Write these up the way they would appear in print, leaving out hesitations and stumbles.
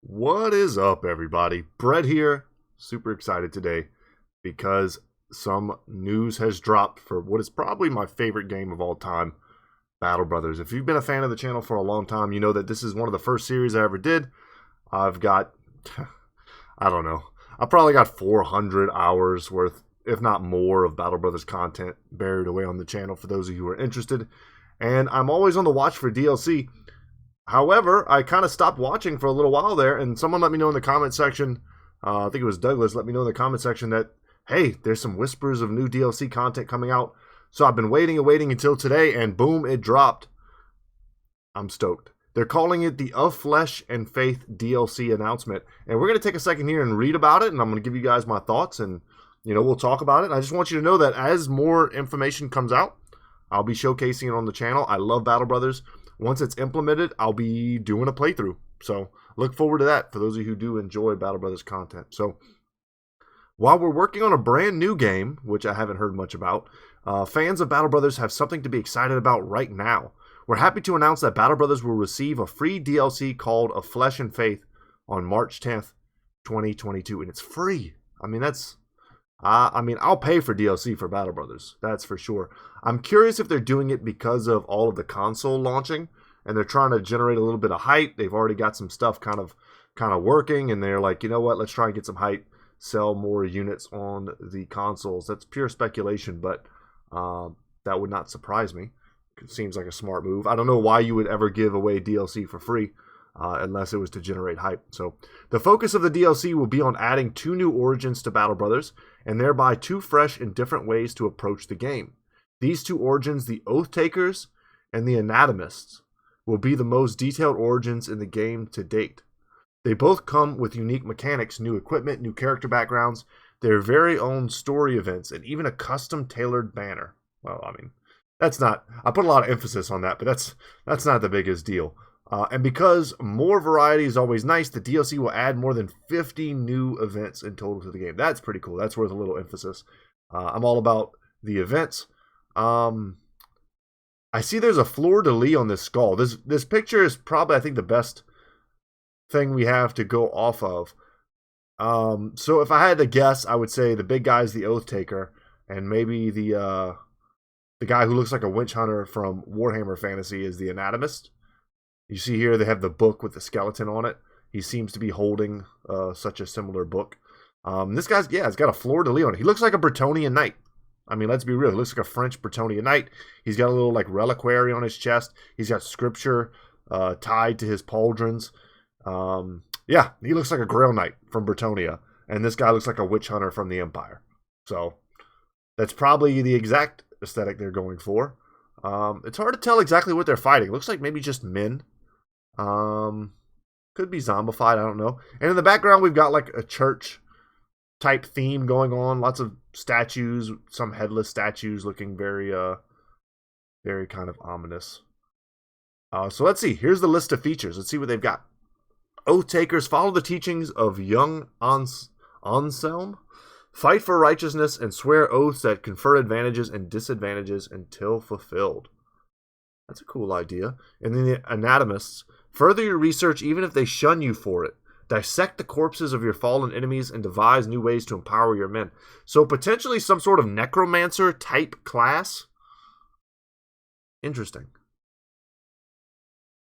What is up, everybody? Brett here. Super excited today because some news has dropped for what is probably my favorite game of all time, Battle Brothers. If you've been a fan of the channel for a long time, you know that this is one of the first series I ever did. I've got, I don't know, I probably got 400 hours worth, if not more, of Battle Brothers content buried away on the channel for those of you who are interested. And I'm always on the watch for DLC. However, I kind of stopped watching for a little while there, and someone let me know in the comment section, I think it was Douglas, let me know in the comment section that, hey, there's some whispers of new DLC content coming out. So I've been waiting and waiting until today, and boom, it dropped. I'm stoked. They're calling it the Of Flesh and Faith DLC announcement, and we're going to take a second here and read about it, and I'm going to give you guys my thoughts, and, we'll talk about it. I just want you to know that as more information comes out, I'll be showcasing it on the channel. I love Battle Brothers. Once it's implemented, I'll be doing a playthrough. So look forward to that for those of you who do enjoy Battle Brothers content. So while we're working on a brand new game, which I haven't heard much about, fans of Battle Brothers have something to be excited about right now. We're happy to announce that Battle Brothers will receive a free DLC called Of Flesh and Faith on March 10th, 2022. And it's free. I'll pay for DLC for Battle Brothers. That's for sure. I'm curious if they're doing it because of all of the console launching, and they're trying to generate a little bit of hype. They've already got some stuff kind of working, and they're like, you know what? Let's try and get some hype, sell more units on the consoles. That's pure speculation, but that would not surprise me. It seems like a smart move. I don't know why you would ever give away DLC for free. Unless it was to generate hype. So the focus of the DLC will be on adding 2 new origins to Battle Brothers, and thereby 2 fresh and different ways to approach the game. These 2 origins, the Oath Takers and the Anatomists, will be the most detailed origins in the game to date. They both come with unique mechanics, new equipment, new character backgrounds, their very own story events, and even a custom tailored banner. Well, that's not, I put a lot of emphasis on that, but that's not the biggest deal. And because more variety is always nice, the DLC will add more than 50 new events in total to the game. That's pretty cool. That's worth a little emphasis. I'm all about the events. I see there's a fleur-de-lis on this skull. This picture is probably, I think, the best thing we have to go off of. So if I had to guess, I would say the big guy is the Oath Taker, and maybe the guy who looks like a witch hunter from Warhammer Fantasy is the Anatomist. You see here they have the book with the skeleton on it. He seems to be holding such a similar book. This guy's, he's got a fleur-de-lis on it. He looks like a Bretonnian knight. Let's be real. He looks like a French Bretonnian knight. He's got a little reliquary on his chest. He's got scripture tied to his pauldrons. He looks like a Grail Knight from Bretonnia. And this guy looks like a witch hunter from the Empire. So that's probably the exact aesthetic they're going for. It's hard to tell exactly what they're fighting. It looks like maybe just men. Could be zombified, I don't know. And in the background, we've got a church type theme going on. Lots of statues, some headless statues looking very kind of ominous. So let's see. Here's the list of features. Let's see what they've got. Oath Takers follow the teachings of young Anselm. Fight for righteousness and swear oaths that confer advantages and disadvantages until fulfilled. That's a cool idea. And then the Anatomists. Further your research even if they shun you for it. Dissect the corpses of your fallen enemies and devise new ways to empower your men. So potentially some sort of necromancer type class. Interesting.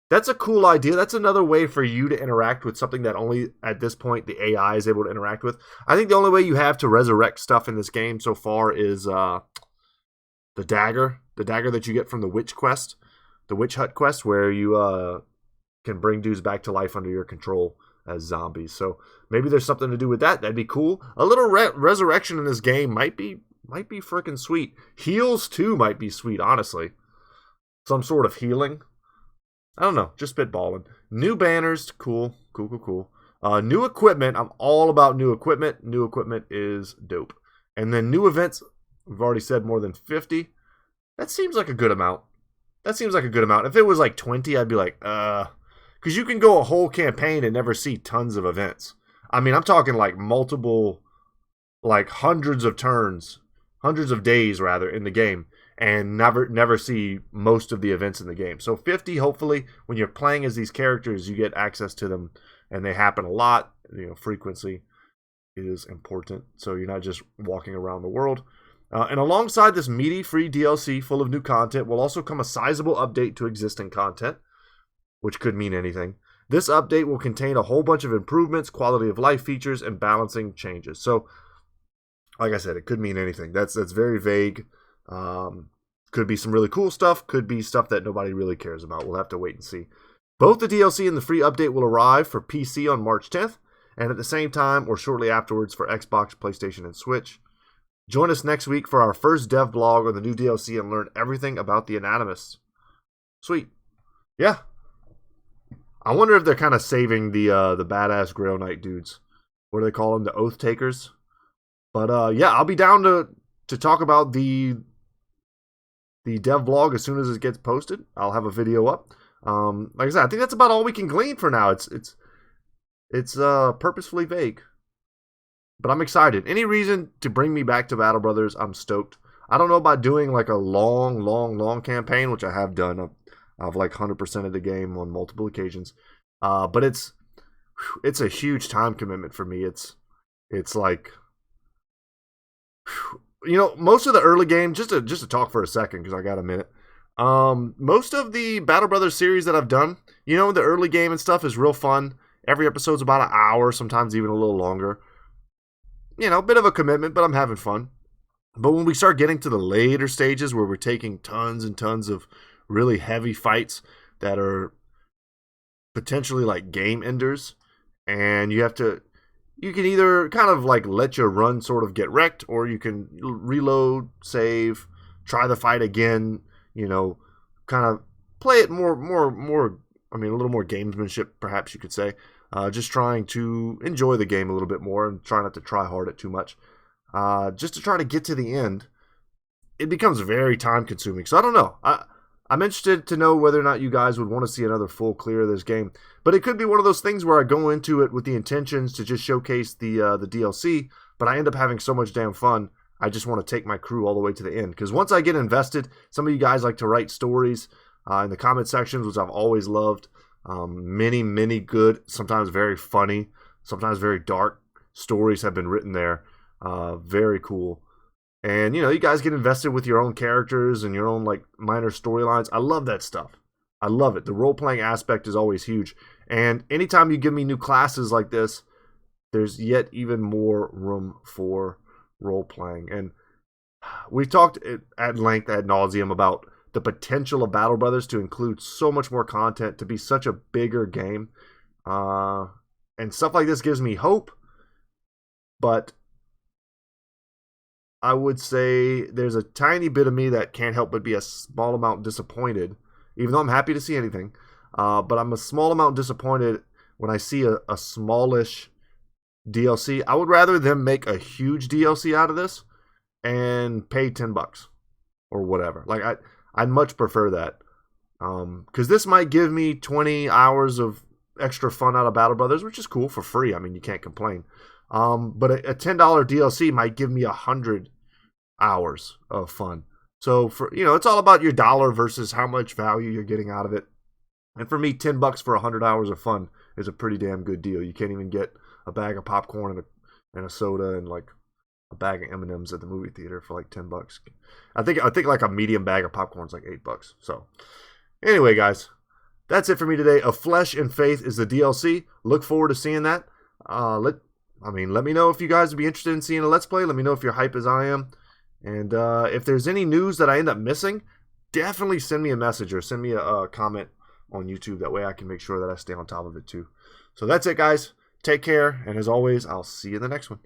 That's a cool idea. That's another way for you to interact with something that only at this point the AI is able to interact with. I think the only way you have to resurrect stuff in this game so far is the dagger. The dagger that you get from the witch quest. The witch hut quest where you can bring dudes back to life under your control as zombies. So maybe there's something to do with that. That'd be cool. A little resurrection in this game might be freaking sweet. Heals too might be sweet, honestly. Some sort of healing. I don't know. Just spitballing. New banners. Cool. New equipment. I'm all about new equipment. New equipment is dope. And then new events. We've already said more than 50. That seems like a good amount. If it was 20, I'd be like, because you can go a whole campaign and never see tons of events. I'm talking multiple, hundreds of turns, hundreds of days rather in the game, and never see most of the events in the game. So 50, hopefully, when you're playing as these characters, you get access to them and they happen a lot. Frequency is important, so you're not just walking around the world. And alongside this meaty free DLC full of new content will also come a sizable update to existing content, which could mean anything. This update will contain a whole bunch of improvements, quality of life features, and balancing changes. So, like I said, it could mean anything. That's very vague. Could be some really cool stuff. Could be stuff that nobody really cares about. We'll have to wait and see. Both the DLC and the free update will arrive for PC on March 10th, and at the same time or shortly afterwards for Xbox, PlayStation, and Switch. Join us next week for our first dev blog on the new DLC and learn everything about the Anatomists. Sweet. Yeah. I wonder if they're kind of saving the badass Grail Knight dudes. What do they call them? The Oath Takers? But yeah, I'll be down to talk about the dev blog as soon as it gets posted. I'll have a video up. Like I said, I think that's about all we can glean for now. It's purposefully vague. But I'm excited. Any reason to bring me back to Battle Brothers, I'm stoked. I don't know about doing like a long campaign, which I have done. I've like 100% of the game on multiple occasions. But it's a huge time commitment for me. It's like, most of the early game, just to talk for a second, because I got a minute. Most of the Battle Brothers series that I've done, the early game and stuff is real fun. Every episode's about an hour, sometimes even a little longer. A bit of a commitment, but I'm having fun. But when we start getting to the later stages where we're taking tons and tons of really heavy fights that are potentially like game enders, and you can either kind of like let your run sort of get wrecked, or you can reload, save, try the fight again, kind of play it more, a little more gamesmanship, perhaps you could say. Just trying to enjoy the game a little bit more and try not to try hard at too much. Just to try to get to the end, it becomes very time consuming. So I don't know. I'm interested to know whether or not you guys would want to see another full clear of this game. But it could be one of those things where I go into it with the intentions to just showcase the DLC, but I end up having so much damn fun, I just want to take my crew all the way to the end. Because once I get invested, some of you guys like to write stories in the comment sections, which I've always loved. Many good, sometimes very funny, sometimes very dark stories have been written there. Very cool. And, you guys get invested with your own characters and your own, like, minor storylines. I love that stuff. I love it. The role-playing aspect is always huge. And anytime you give me new classes like this, there's yet even more room for role-playing. And we've talked at length, ad nauseum, about the potential of Battle Brothers to include so much more content, to be such a bigger game. And stuff like this gives me hope. But I would say there's a tiny bit of me that can't help but be a small amount disappointed, even though I'm happy to see anything. But I'm a small amount disappointed when I see a smallish DLC. I would rather them make a huge DLC out of this and pay $10 or whatever. Like, I'd much prefer that. Because this might give me 20 hours of extra fun out of Battle Brothers, which is cool for free. I mean, you can't complain. But a $10 DLC might give me 100 hours of fun. So it's all about your dollar versus how much value you're getting out of it. And for me, $10 for 100 hours of fun is a pretty damn good deal. You can't even get a bag of popcorn and a soda and like a bag of M&Ms at the movie theater for like $10. I think like a medium bag of popcorn is like $8. So anyway, guys, that's it for me today. Of Flesh and Faith is the DLC. Look forward to seeing that. Let me know if you guys would be interested in seeing a Let's Play. Let me know if you're hype as I am. And if there's any news that I end up missing, definitely send me a message or send me a comment on YouTube. That way I can make sure that I stay on top of it too. So that's it, guys. Take care. And as always, I'll see you in the next one.